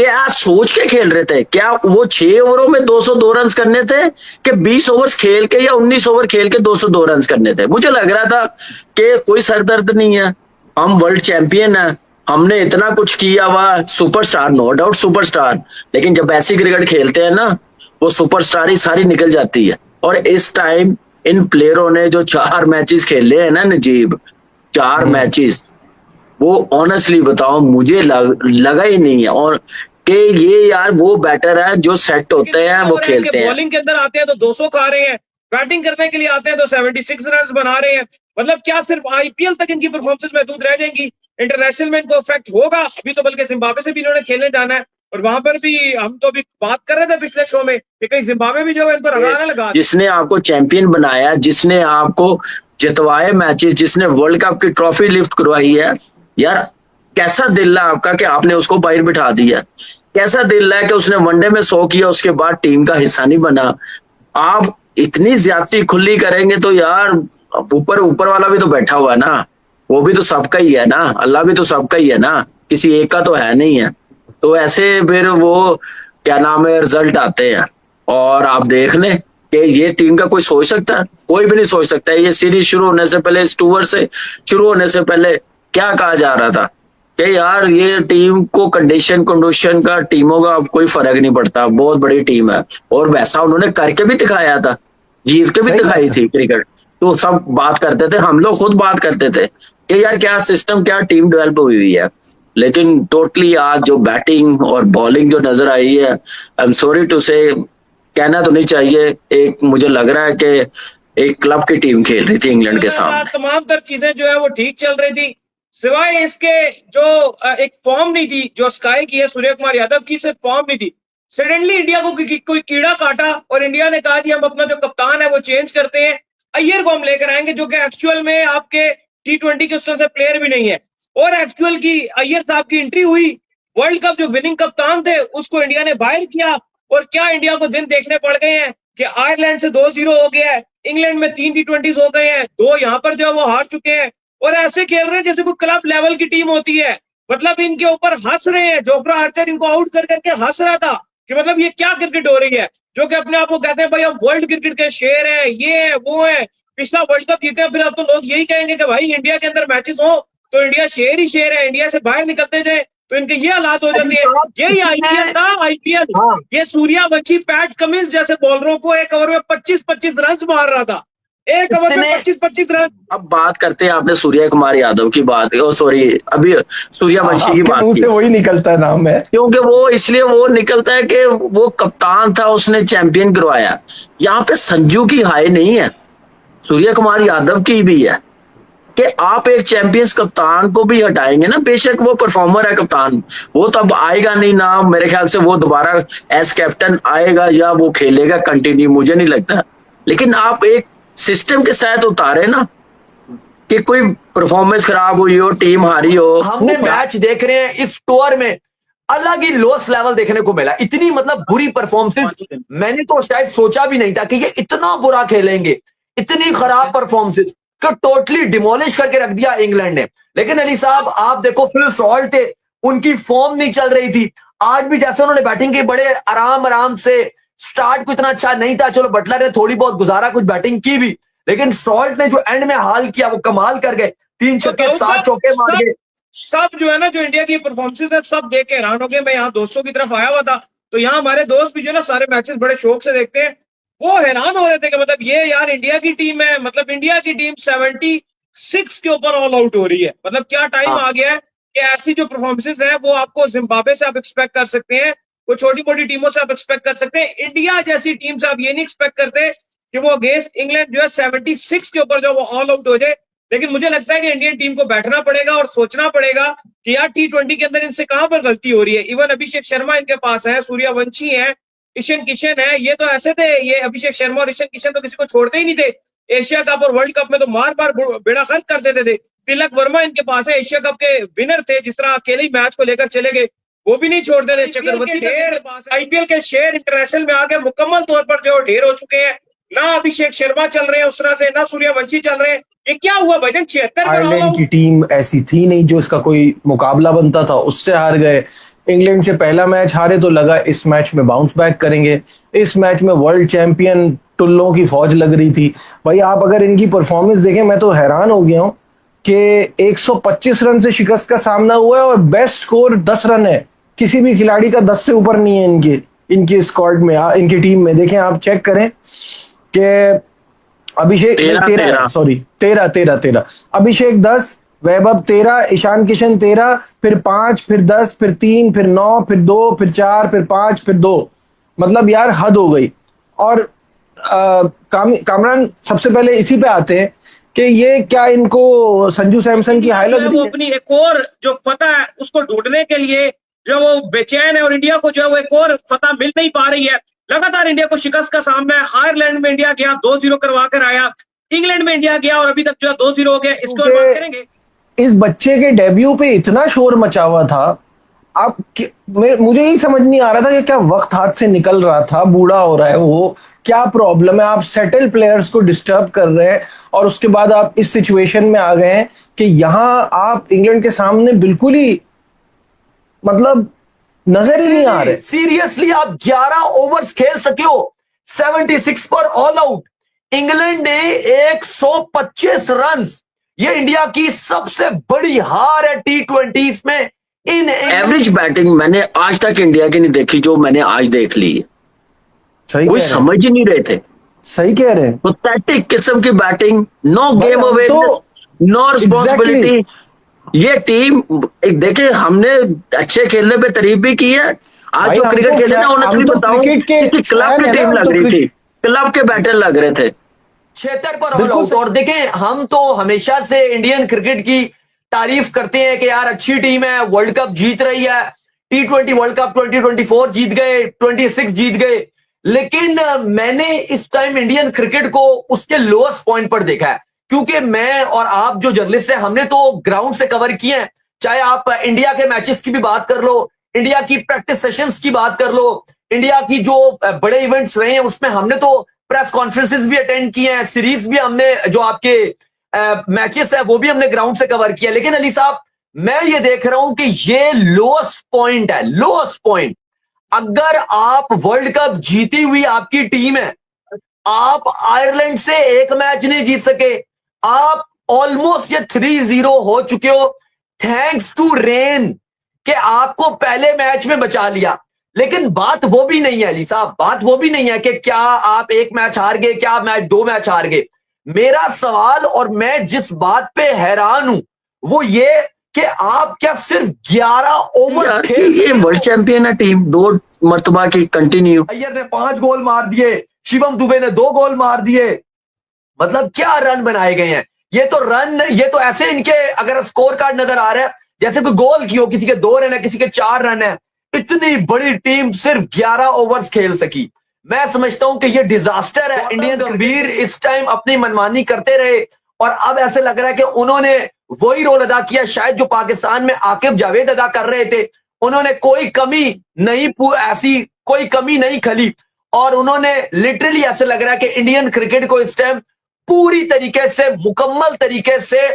क्या सोच के खेल रहे थे? क्या वो 6 ओवरों में 202 रन करने थे कि 20 ओवर खेल के या 19 ओवर खेल के 202 रन करने थे? मुझे लग रहा था कि कोई सरदर्द नहीं है, हम वर्ल्ड चैंपियन है, हमने इतना कुछ किया हुआ, सुपरस्टार, नो डाउट सुपरस्टार, लेकिन जब ऐसी क्रिकेट खेलते हैं ना, वो सुपरस्टार ही सारी निकल जाती है। और इस टाइम इन प्लेयरों ने जो 4 मैचेस खेले हैं ना नजीब, 4 मैचेस, वो ऑनेस्टली बताओ मुझे लगा ही नहीं है और कि ये यार वो बैटर है जो सेट होते हैं, वो खेलते हैं। बॉलिंग के अंदर आते हैं तो 200 खा रहे हैं, बैटिंग करने के लिए आते हैं तो 76 रन बना रहे हैं। मतलब क्या सिर्फ आईपीएल तक इनकी परफॉर्मेंस महदूद रह जाएंगी? इंटरनेशनल में इनको इफेक्ट होगा? अभी तो बल्कि जिम्बाब्वे से भी इन्होंने खेलने जाना है, और वहां पर भी हम तो अभी बात कर रहे थे पिछले शो में कि कहीं जिम्बाब्वे भी जो है इनको रंगाना लगा। जिसने आपको चैंपियन बनाया, जिसने आपको जितवाए मैचेस, जिसने वर्ल्ड कप की ट्रॉफी लिफ्ट करवाई है, यार कैसा दिल है आपका कि आपने उसको बाहर बिठा दिया? कैसा दिल है कि उसने वनडे में 100 किया, उसके बाद टीम का हिस्सा नहीं बना? आप इतनी ज्यादती खुली करेंगे तो यार ऊपर वाला भी तो बैठा हुआ है ना, वो भी तो सबका ही है ना, अल्लाह भी तो सबका ही है ना, किसी एक का तो है नहीं है। तो ऐसे फिर वो क्या नाम है, रिजल्ट आते हैं। और आप देख लें कि ये टीम का कोई सोच सकता है? कोई भी नहीं सोच सकता है। ये सीरीज शुरू होने से पहले, इस टूर से शुरू होने से पहले क्या कहा जा रहा था कि यार ये टीम को कंडीशन का, टीमों का कोई फर्क नहीं पड़ता, बहुत बड़ी टीम है। और वैसा उन्होंने करके भी दिखाया था, जीत के भी दिखाई थी क्रिकेट। तो सब बात करते थे, हम लोग खुद बात करते थे कि यार क्या सिस्टम, क्या टीम डेवलप हुई है। लेकिन टोटली आज जो बैटिंग और बॉलिंग जो नजर आई है, आई एम सॉरी टू से, कहना तो नहीं चाहिए, एक मुझे लग रहा है कि एक क्लब की टीम खेल रही थी इंग्लैंड के सामने। तमाम तर चीजें जो है वो ठीक चल रही थी, सिवाय इसके जो एक फॉर्म नहीं थी जो स्काई की है, सूर्य कुमार यादव की सिर्फ फॉर्म नहीं थी। सडनली इंडिया को कोई कीड़ा काटा और इंडिया ने कहा जी हम अपना जो कप्तान है वो चेंज करते हैं, अय्यर को हम लेकर आएंगे, जो कि एक्चुअल में आपके T20 के उस तरह से प्लेयर भी नहीं है। और एक्चुअल की अय्यर साहब की एंट्री हुई, वर्ल्ड कप जो विनिंग कप्तान थे उसको इंडिया ने बाहर किया। और क्या इंडिया को दिन देखने पड़ गए हैं कि आयरलैंड से 2-0 हो गया है, इंग्लैंड में 3 T20 हो गए हैं, 2 यहाँ पर जो है वो हार चुके हैं, और ऐसे खेल रहे हैं जैसे कोई क्लब लेवल की टीम होती है। मतलब इनके ऊपर हंस रहे हैं। जोफ्रा आर्चर इनको आउट कर करके हंस रहा था कि मतलब ये क्या क्रिकेट हो रही है, जो कि अपने आप को कहते हैं भाई हम वर्ल्ड क्रिकेट के शेर हैं, ये है वो है, पिछला वर्ल्ड कप जीते हैं। फिर अब तो लोग यही कहेंगे कि भाई इंडिया के अंदर मैचेस हो तो इंडिया शेर ही शेर है, इंडिया से बाहर निकलते जाए तो इनके ये हालात हो जाते हैं। यही आईपीएल था, आईपीएल। ये सूर्यवंशी, पैट कमिंस जैसे बॉलरों को एक ओवर में 25-25 रन मार रहा था, एक ओवर में 25-25 रन। अब बात करते हैं, आपने सूर्य कुमार यादव की बात, सॉरी अभी सूर्यवंशी की बात की, वही निकलता है नाम है, क्योंकि वो इसलिए वो निकलता है कि वो कप्तान था, उसने चैंपियन करवाया। यहाँ पे संजू की हाई नहीं है, सूर्य कुमार यादव की भी है कि आप एक चैंपियंस कप्तान को भी हटाएंगे ना, बेशक वो परफॉर्मर है कप्तान, वो तब आएगा नहीं ना, मेरे ख्याल से वो दोबारा एज कैप्टन आएगा या वो खेलेगा कंटिन्यू, मुझे नहीं लगता। लेकिन आप एक सिस्टम के साथ उतारे ना कि कोई परफॉर्मेंस खराब हुई हो, टीम हारी हो। हमने मैच देख रहे हैं इस टूर में, अलग ही लोस लेवल देखने को मिला। इतनी मतलब बुरी परफॉर्मेंस मैंने तो शायद सोचा भी नहीं था कि ये इतना बुरा खेलेंगे, इतनी खराब परफॉर्मेंस को टोटली डिमोलिश करके रख दिया इंग्लैंड ने। लेकिन अली साहब आप देखो, फिल सॉल्ट थे, उनकी फॉर्म नहीं चल रही थी। आज भी जैसे उन्होंने बैटिंग की, बड़े आराम से, स्टार्ट को इतना अच्छा नहीं था, चलो बटलर ने थोड़ी बहुत गुजारा, कुछ बैटिंग की भी, लेकिन सॉल्ट ने जो एंड में हाल किया वो कमाल कर गए। 3 छक्के 7 चौके मार गए। सब जो है ना, जो इंडिया की परफॉर्मेंसेस है, सब देख के हैरान हो गए। मैं यहाँ दोस्तों की तरफ आया हुआ था, तो यहाँ हमारे दोस्त भी जो है ना सारे मैचेस बड़े शौक से देखते हैं, वो हैरान हो रहे थे कि मतलब ये यार इंडिया की टीम है, मतलब इंडिया की टीम 76 के ऊपर ऑल आउट हो रही है। मतलब क्या टाइम आ गया है कि ऐसी जो परफॉर्मेंसेस है वो आपको जिम्बाब्वे से आप एक्सपेक्ट कर सकते हैं, कोई छोटी मोटी टीमों से आप एक्सपेक्ट कर सकते हैं। इंडिया जैसी टीम से आप ये नहीं एक्सपेक्ट करते कि वो अगेंस्ट इंग्लैंड जो है 76 के ऊपर जो वो ऑल आउट हो जाए। लेकिन मुझे लगता है कि इंडियन टीम को बैठना पड़ेगा और सोचना पड़ेगा कि यार T20 के अंदर इनसे कहां पर गलती हो रही है। इवन अभिषेक शर्मा इनके पास है, सूर्यवंशी है, ईशान किशन है, ये तो ऐसे थे, ये अभिषेक शर्मा और ईशान किशन तो किसी को छोड़ते ही नहीं थे। एशिया कप और वर्ल्ड कप में तो मार मार बेड़ा खर्च कर देते थे। तिलक वर्मा इनके पास है, एशिया कप के विनर थे, जिस तरह अकेले ही मैच को लेकर चले गए, वो भी नहीं छोड़ते थे। चक्रवर्ती आईपीएल के शेयर इंटरनेशनल में आके मुकम्मल तौर पर जो ढेर हो चुके हैं। ना अभिषेक शर्मा चल रहे हैं उस तरह से, ना सूर्यवंशी चल रहे हैं। ये क्या हुआ भाईजान? 76 आयरलैंड की टीम ऐसी थी नहीं जो इसका कोई मुकाबला बनता था, उससे हार गए। इंग्लैंड से पहला मैच हारे तो लगा इस मैच में बाउंस बैक करेंगे। इस मैच में वर्ल्ड चैंपियन टुल्लों की फौज लग रही थी। भाई आप अगर इनकी परफॉर्मेंस देखें, मैं तो हैरान हो गया हूं कि 125 रन से शिकस्त का सामना हुआ है और बेस्ट स्कोर 10 रन है। किसी भी खिलाड़ी का 10 से ऊपर नहीं है इनकी स्क्वाड में, इनकी टीम में। देखें आप चेक करें कि अभिषेक 13 अभिषेक 10, वैभव 13, ईशान किशन 13, फिर 5, फिर 10, फिर 3, फिर 9, फिर 2, फिर 4, फिर 5, फिर 2। मतलब यार हद हो गई। और कामरान सबसे पहले इसी पे आते हैं कि ये क्या इनको संजू सैमसन की हाईलाइट वो अपनी एक और जो फतह है उसको ढूंढने के लिए जो वो बेचैन है और इंडिया को जो है वो एक और फतह मिल नहीं पा रही है। लगातार इंडिया को शिकस्त का सामना है। आयरलैंड में इंडिया गया 2-0 करवा कर आया, इंग्लैंड में इंडिया गया और अभी तक जो है 2-0 हो गया। इसके बाद बात करेंगे। इस बच्चे के डेब्यू पे इतना शोर मचा हुआ था। आप मुझे यही समझ नहीं आ रहा था कि क्या वक्त हाथ से निकल रहा था, बूढ़ा हो रहा है वो, क्या प्रॉब्लम है? आप सेटल प्लेयर्स को डिस्टर्ब कर रहे हैं और उसके बाद आप इस सिचुएशन में आ गए हैं कि यहां आप इंग्लैंड के सामने बिल्कुल ही मतलब नजर ही नहीं आ रहे। सीरियसली आप 11 ओवर्स खेल सके हो 76 पर ऑल आउट। इंग्लैंड ने 125 रन, ये इंडिया की सबसे बड़ी हार है T20s में। इन एवरेज बैटिंग मैंने आज तक इंडिया की नहीं देखी जो मैंने आज देख ली है। कोई समझ ही नहीं रहे थे। सही कह रहे हैं। पैथेटिक किस्म की batting, no game awareness, no responsibility. ये टीम देखे, हमने अच्छे खेलने पे तारीफ भी की है। आज जो क्रिकेट खेले ना उन्हें बताऊं, क्लब की टीम लग रही थी, क्लब के बैटर लग रहे थे। 76 पर ऑल आउट। और देखें, हम तो हमेशा से इंडियन क्रिकेट की तारीफ करते हैं कि यार अच्छी टीम है, वर्ल्ड कप जीत रही है, T20 वर्ल्ड कप 2024 जीत गए, 26 जीत गए। लेकिन मैंने इस टाइम इंडियन क्रिकेट को उसके लोएस्ट पॉइंट पर देखा है, क्योंकि मैं और आप जो जर्नलिस्ट हैं हमने तो ग्राउंड से कवर किए हैं। चाहे आप इंडिया के मैचेस की भी बात कर लो, इंडिया की प्रैक्टिस सेशंस की बात कर लो, इंडिया की जो बड़े इवेंट्स रहे हैं उसमें हमने तो प्रेस कॉन्फ्रेंसेस भी अटेंड किए हैं, सीरीज भी हमने, जो आपके मैचेस है वो भी हमने ग्राउंड से कवर किया। लेकिन अली साहब, मैं ये देख रहा हूं कि ये लोएस्ट पॉइंट है, लोएस्ट पॉइंट। अगर आप वर्ल्ड कप जीती हुई आपकी टीम है, आप आयरलैंड से एक मैच नहीं जीत सके, आप ऑलमोस्ट ये 3-0 हो चुके हो थैंक्स टू रेन, कि आपको पहले मैच में बचा लिया। लेकिन बात वो भी नहीं है अली साहब, बात वो भी नहीं है कि क्या आप एक मैच हार गए, क्या आप 2 मैच हार गए। मेरा सवाल, और मैं जिस बात पे हैरान हूं, वो ये कि आप क्या सिर्फ 11 ओवर खेल, ये वर्ल्ड चैंपियन है टीम, 2 मर्तबा की कंटिन्यू। अय्यर ने 5 गोल मार दिए, शिवम दुबे ने 2 गोल मार दिए। मतलब क्या रन बनाए गए हैं। ये तो रन, ये तो ऐसे इनके अगर स्कोर कार्ड नजर आ रहा है जैसे कोई गोल की हो, किसी के 2 रन है, किसी के 4 रन है। इतनी बड़ी टीम सिर्फ 11 ओवर्स खेल सकी। मैं समझता हूं कि ये डिजास्टर है। इंडियन कबीर इस टाइम अपनी मनमानी करते रहे और अब ऐसे लग रहा है कि उन्होंने वही रोल अदा किया शायद जो पाकिस्तान में आकिब जावेद अदा कर रहे थे। उन्होंने कोई कमी नहीं, ऐसी कोई कमी नहीं खली, और उन्होंने लिटरली ऐसे लग रहा है कि इंडियन क्रिकेट को इस टाइम पूरी तरीके से, मुकम्मल तरीके से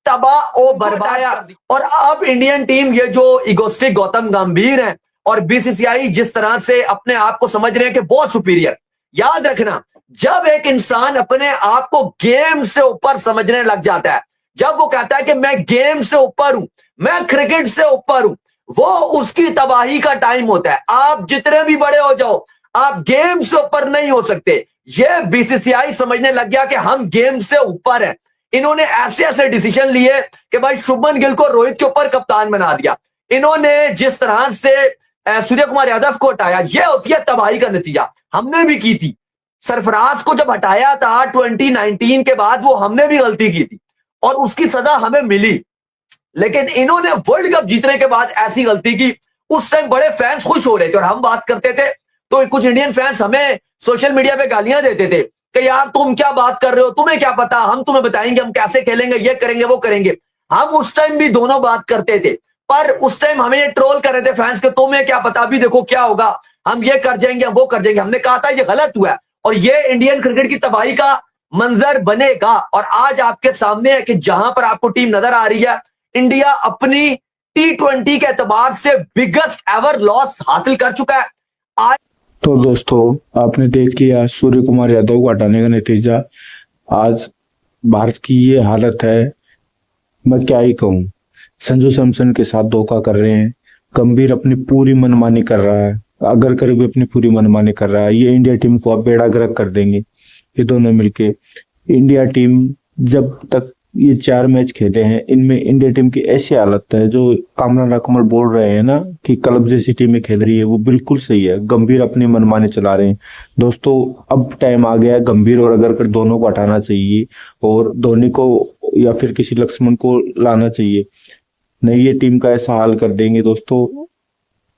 तबाह और बर्बाया। और अब इंडियन टीम, ये जो इगोस्टिक गौतम गंभीर हैं और बीसीसीआई जिस तरह से अपने आप को समझ रहे हैं कि बहुत सुपीरियर। याद रखना, जब एक इंसान अपने आप को गेम से ऊपर समझने लग जाता है, जब वो कहता है कि मैं गेम से ऊपर हूं, मैं क्रिकेट से ऊपर हूं, वो उसकी तबाही का टाइम होता है। आप जितने भी बड़े हो जाओ, आप गेम से ऊपर नहीं हो सकते। ये बीसीसीआई समझने लग गया कि हम गेम से ऊपर हैं। इन्होंने ऐसे ऐसे डिसीजन लिए कि भाई शुभमन गिल को रोहित के ऊपर कप्तान बना दिया। इन्होंने जिस तरह से सूर्य कुमार यादव को हटाया, यह होती है तबाही का नतीजा। हमने भी की थी, सरफराज को जब हटाया था 2019 के बाद, वो हमने भी गलती की थी और उसकी सजा हमें मिली। लेकिन इन्होंने वर्ल्ड कप जीतने के बाद ऐसी गलती की। उस टाइम बड़े फैंस खुश हो रहे थे और हम बात करते थे तो कुछ इंडियन फैंस हमें सोशल मीडिया पे गालियां देते थे कि यार तुम क्या बात कर रहे हो, तुम्हें क्या पता, हम तुम्हें बताएंगे हम कैसे खेलेंगे, ये करेंगे वो करेंगे। हम उस टाइम भी दोनों बात करते थे, पर उस टाइम हमें ये ट्रोल कर रहे थे फैंस के, तुम्हें क्या पता, अभी देखो क्या होगा, हम ये कर जाएंगे, हम वो कर जाएंगे। हमने कहा था ये गलत हुआ है और ये इंडियन क्रिकेट की तबाही का मंजर बनेगा। और आज आपके सामने है कि जहां पर आपको टीम नजर आ रही है, इंडिया अपनी T20 के एतबार से बिगेस्ट एवर लॉस हासिल कर चुका है। आज तो दोस्तों आपने देख लिया सूर्य कुमार यादव को हटाने का नतीजा। आज भारत की ये हालत है, मैं क्या ही कहूँ। संजू सैमसन के साथ धोखा कर रहे हैं, गंभीर अपनी पूरी मनमानी कर रहा है, अगर कर भी अपनी पूरी मनमानी कर रहा है। ये इंडिया टीम को अब बेड़ा गर्क कर देंगे ये दोनों मिलके। इंडिया टीम जब तक ये 4 मैच खेले हैं, इनमें इंडिया टीम की ऐसी हालत है, जो कामरान राकमल बोल रहे हैं ना कि क्लब जैसी टीमें खेल रही है, वो बिल्कुल सही है। गंभीर अपनी मनमानी चला रहे हैं। दोस्तों अब टाइम आ गया है गंभीर और अगरकर दोनों को हटाना चाहिए और धोनी को या फिर किसी लक्ष्मण को लाना चाहिए, नहीं ये टीम का ऐसा हाल कर देंगे। दोस्तों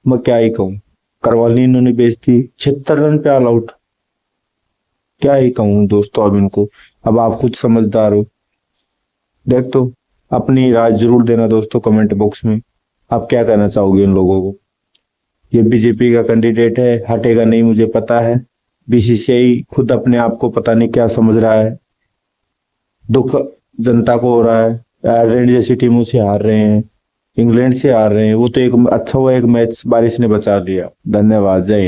मैं क्या ही कहूँ, करवाली इन्होंने बेच दी 76 रन पे ऑल आउट, क्या ही कहूँ दोस्तों। अब इनको, अब आप खुद समझदार हो, देख तो अपनी राय जरूर देना दोस्तों कमेंट बॉक्स में। आप क्या कहना चाहोगे इन लोगों को। ये बीजेपी का कैंडिडेट है, हटेगा नहीं मुझे पता है। बीसीसीआई खुद अपने आप को पता नहीं क्या समझ रहा है। दुख जनता को हो रहा है, आयरलैंड जैसी टीमों से हार रहे हैं, इंग्लैंड से हार रहे हैं। वो तो एक अच्छा हुआ एक मैच बारिश ने बचा दिया। धन्यवाद, जय हिंद।